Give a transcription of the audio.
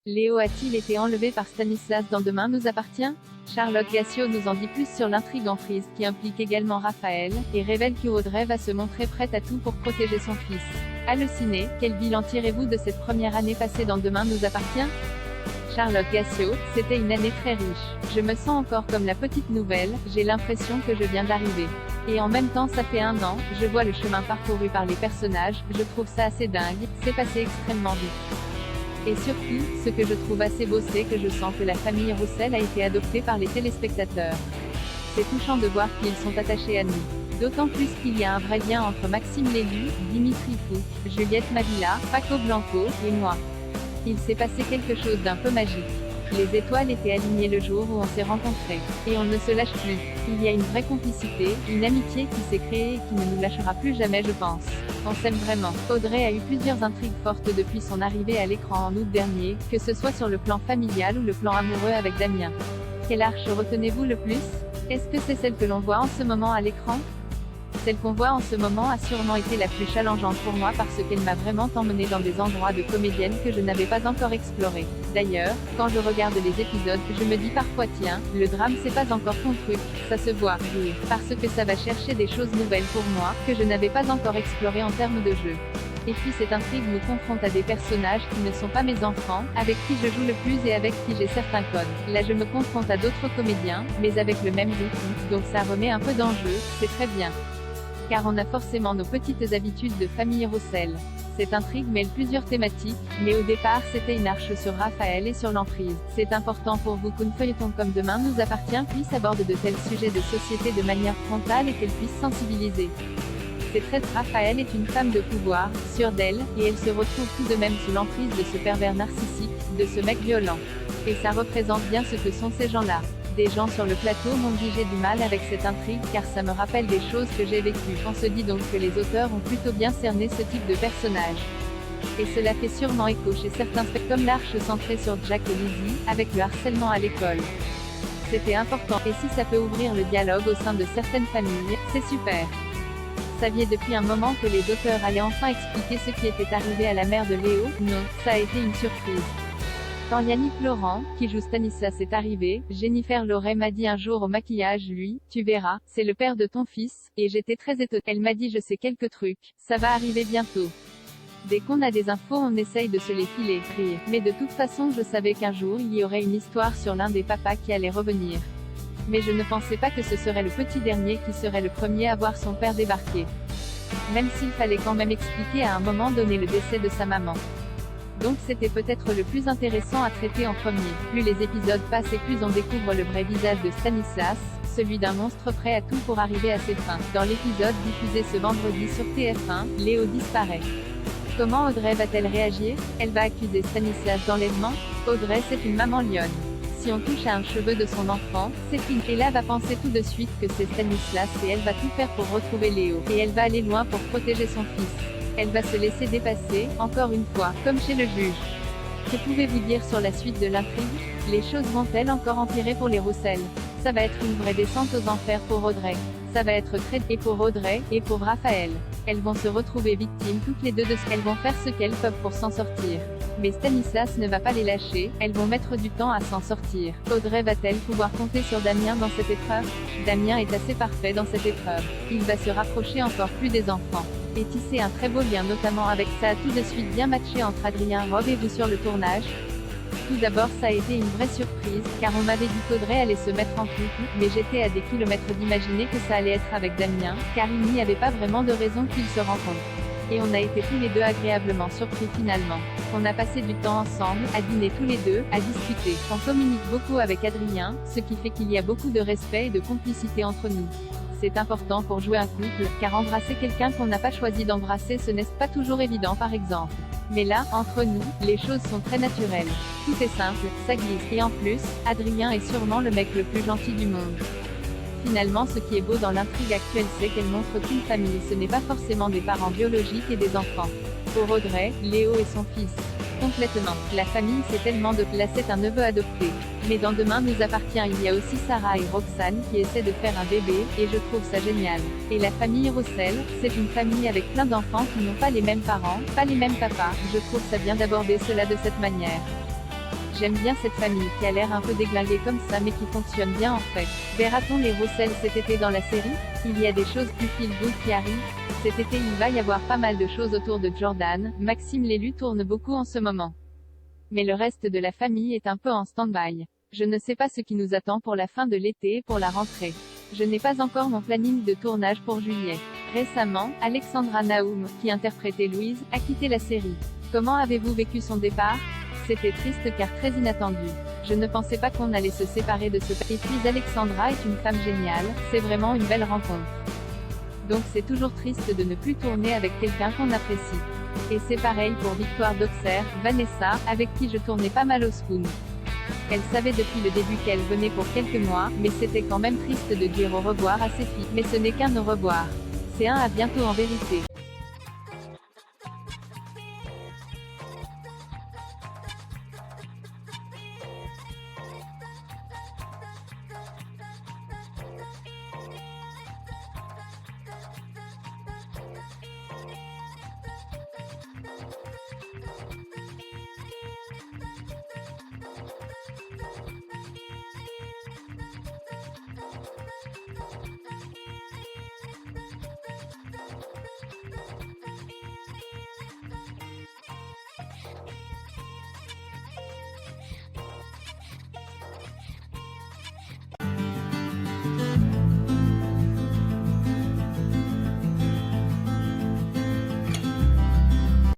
Léo a-t-il été enlevé par Stanislas dans Demain nous appartient? Charlotte Gassio nous en dit plus sur l'intrigue en prise qui implique également Raphaël, et révèle qu'Audrey va se montrer prête à tout pour protéger son fils. Halluciné, quel bilan tirez-vous de cette première année passée dans Demain nous appartient? Charlotte Gassio, c'était une année très riche. Je me sens encore comme la petite nouvelle, j'ai l'impression que je viens d'arriver. Et en même temps ça fait 1 an, je vois le chemin parcouru par les personnages, je trouve ça assez dingue, c'est passé extrêmement vite. Et surtout, ce que je trouve assez beau c'est que je sens que la famille Roussel a été adoptée par les téléspectateurs. C'est touchant de voir qu'ils sont attachés à nous. D'autant plus qu'il y a un vrai lien entre Maxime Lélu, Dimitri Fouque, Juliette Mavilla, Paco Blanco, et moi. Il s'est passé quelque chose d'un peu magique. Les étoiles étaient alignées le jour où on s'est rencontrés. Et on ne se lâche plus. Il y a une vraie complicité, une amitié qui s'est créée et qui ne nous lâchera plus jamais je pense. On s'aime vraiment. Audrey a eu plusieurs intrigues fortes depuis son arrivée à l'écran en août dernier, que ce soit sur le plan familial ou le plan amoureux avec Damien. Quelle arche retenez-vous le plus? Est-ce que c'est celle que l'on voit en ce moment à l'écran? Celle qu'on voit en ce moment a sûrement été la plus challengeante pour moi parce qu'elle m'a vraiment emmenée dans des endroits de comédienne que je n'avais pas encore explorés. D'ailleurs, quand je regarde les épisodes, je me dis parfois tiens, le drame c'est pas encore ton truc, ça se voit, rire, parce que ça va chercher des choses nouvelles pour moi, que je n'avais pas encore explorées en termes de jeu. Et puis cette intrigue me confronte à des personnages qui ne sont pas mes enfants, avec qui je joue le plus et avec qui j'ai certains codes. Là je me confronte à d'autres comédiens, mais avec le même rythme, donc ça remet un peu d'enjeu, c'est très bien. Car on a forcément nos petites habitudes de famille Roussel. Cette intrigue mêle plusieurs thématiques, mais au départ c'était une arche sur Raphaël et sur l'emprise. C'est important pour vous qu'une feuilleton comme Demain nous appartient puisse aborder de tels sujets de société de manière frontale et qu'elle puisse sensibiliser. C'est très Raphaël est une femme de pouvoir, sûre d'elle, et elle se retrouve tout de même sous l'emprise de ce pervers narcissique, de ce mec violent. Et ça représente bien ce que sont ces gens-là. Des gens sur le plateau m'ont dit j'ai du mal avec cette intrigue car ça me rappelle des choses que j'ai vécues. On se dit donc que les auteurs ont plutôt bien cerné ce type de personnage. Et cela fait sûrement écho chez certains faits comme l'arche centrée sur Jack et Lizzie, avec le harcèlement à l'école. C'était important, et si ça peut ouvrir le dialogue au sein de certaines familles, c'est super. Saviez depuis un moment que les auteurs allaient enfin expliquer ce qui était arrivé à la mère de Léo? Non, ça a été une surprise. Quand Yannick Laurent, qui joue Stanislas est arrivé, Jennifer Loret m'a dit un jour au maquillage lui, tu verras, c'est le père de ton fils, et j'étais très étonnée. Elle m'a dit je sais quelques trucs, ça va arriver bientôt. Dès qu'on a des infos on essaye de se les filer, rire. Mais de toute façon je savais qu'un jour il y aurait une histoire sur l'un des papas qui allait revenir. Mais je ne pensais pas que ce serait le petit dernier qui serait le premier à voir son père débarquer. Même s'il fallait quand même expliquer à un moment donné le décès de sa maman. Donc c'était peut-être le plus intéressant à traiter en premier. Plus les épisodes passent et plus on découvre le vrai visage de Stanislas, celui d'un monstre prêt à tout pour arriver à ses fins. Dans l'épisode diffusé ce vendredi sur TF1, Léo disparaît. Comment Audrey va-t-elle réagir? Elle va accuser Stanislas d'enlèvement? Audrey c'est une maman lionne. Si on touche à un cheveu de son enfant, c'est fini. Et là va penser tout de suite que c'est Stanislas et elle va tout faire pour retrouver Léo. Et elle va aller loin pour protéger son fils. Elle va se laisser dépasser, encore une fois, comme chez le juge. Que pouvez-vous dire sur la suite de l'intrigue? Les choses vont-elles encore empirer pour les Roussel? Ça va être une vraie descente aux enfers pour Audrey. Ça va être très et pour Audrey, et pour Raphaël. Elles vont se retrouver victimes toutes les deux de ce qu'elles vont faire ce qu'elles peuvent pour s'en sortir. Mais Stanislas ne va pas les lâcher, elles vont mettre du temps à s'en sortir. Audrey va-t-elle pouvoir compter sur Damien dans cette épreuve? Damien est assez parfait dans cette épreuve. Il va se rapprocher encore plus des enfants. Et tisser un très beau lien notamment avec ça a tout de suite bien matché entre Adrien Robe et vous sur le tournage. Tout d'abord ça a été une vraie surprise, car on m'avait dit qu'Audrey allait se mettre en couple, mais j'étais à des kilomètres d'imaginer que ça allait être avec Damien, car il n'y avait pas vraiment de raison qu'ils se rencontrent. Et on a été tous les deux agréablement surpris finalement. On a passé du temps ensemble, à dîner tous les deux, à discuter. On communique beaucoup avec Adrien, ce qui fait qu'il y a beaucoup de respect et de complicité entre nous. C'est important pour jouer un couple, car embrasser quelqu'un qu'on n'a pas choisi d'embrasser ce n'est pas toujours évident par exemple. Mais là, entre nous, les choses sont très naturelles. Tout est simple, ça glisse, et en plus, Adrien est sûrement le mec le plus gentil du monde. Finalement ce qui est beau dans l'intrigue actuelle c'est qu'elle montre qu'une famille ce n'est pas forcément des parents biologiques et des enfants. Pour Audrey, Léo et son fils. Complètement. La famille c'est tellement de placer un neveu adopté. Mais dans Demain nous appartient il y a aussi Sarah et Roxane qui essaient de faire un bébé, et je trouve ça génial. Et la famille Roussel, c'est une famille avec plein d'enfants qui n'ont pas les mêmes parents, pas les mêmes papas, je trouve ça bien d'aborder cela de cette manière. J'aime bien cette famille qui a l'air un peu déglinguée comme ça mais qui fonctionne bien en fait. Verra-t-on les Roussel cet été dans la série? Il y a des choses plus feel-good qui arrivent. Cet été il va y avoir pas mal de choses autour de Jordan, Maxime l'élu tourne beaucoup en ce moment. Mais le reste de la famille est un peu en stand-by. Je ne sais pas ce qui nous attend pour la fin de l'été et pour la rentrée. Je n'ai pas encore mon planning de tournage pour juillet. Récemment, Alexandra Naoum, qui interprétait Louise, a quitté la série. Comment avez-vous vécu son départ? C'était triste car très inattendu. Je ne pensais pas qu'on allait se séparer de ce et puis Alexandra est une femme géniale, c'est vraiment une belle rencontre. Donc c'est toujours triste de ne plus tourner avec quelqu'un qu'on apprécie. Et c'est pareil pour Victoire d'Auxerre, Vanessa, avec qui je tournais pas mal au Spoon. Elle savait depuis le début qu'elle venait pour quelques mois, mais c'était quand même triste de dire au revoir à ses filles. Mais ce n'est qu'un au revoir. C'est un à bientôt en vérité.